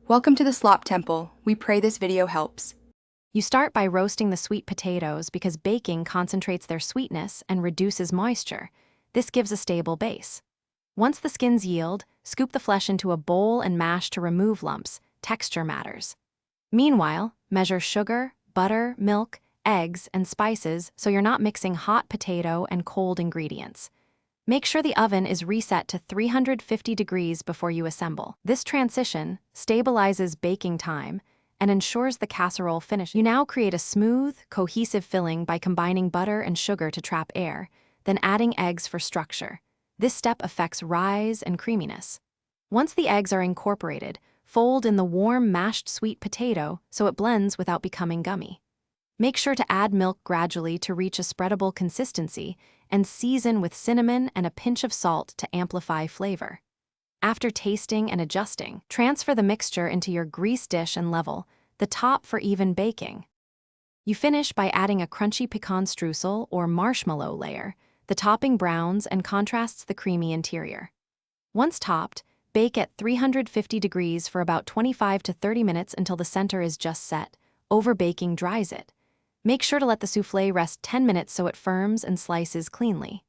Welcome to the Slop Temple. We pray this video helps. You start by roasting the sweet potatoes because baking concentrates their sweetness and reduces moisture. This gives a stable base. Once the skins yield, scoop the flesh into a bowl and mash to remove lumps. Texture matters. Meanwhile, measure sugar, butter, milk, eggs, and spices so you're not mixing hot potato and cold ingredients. Make sure the oven is reset to 350 degrees before you assemble. This transition stabilizes baking time and ensures the casserole finish. You now create a smooth, cohesive filling by combining butter and sugar to trap air, then adding eggs for structure. This step affects rise and creaminess. Once the eggs are incorporated, fold in the warm mashed sweet potato so it blends without becoming gummy. Make sure to add milk gradually to reach a spreadable consistency and season with cinnamon and a pinch of salt to amplify flavor. After tasting and adjusting, transfer the mixture into your grease dish and level the top for even baking. You finish by adding a crunchy pecan streusel or marshmallow layer. The topping browns and contrasts the creamy interior. Once topped, bake at 350 degrees for about 25 to 30 minutes until the center is just set. Overbaking dries it. Make sure to let the souffle rest 10 minutes so it firms and slices cleanly.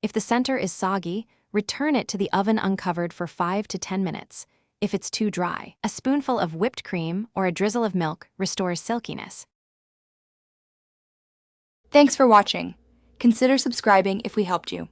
If the center is soggy, return it to the oven uncovered for 5 to 10 minutes. If it's too dry, a spoonful of whipped cream or a drizzle of milk restores silkiness. Thanks for watching. Consider subscribing if we helped you.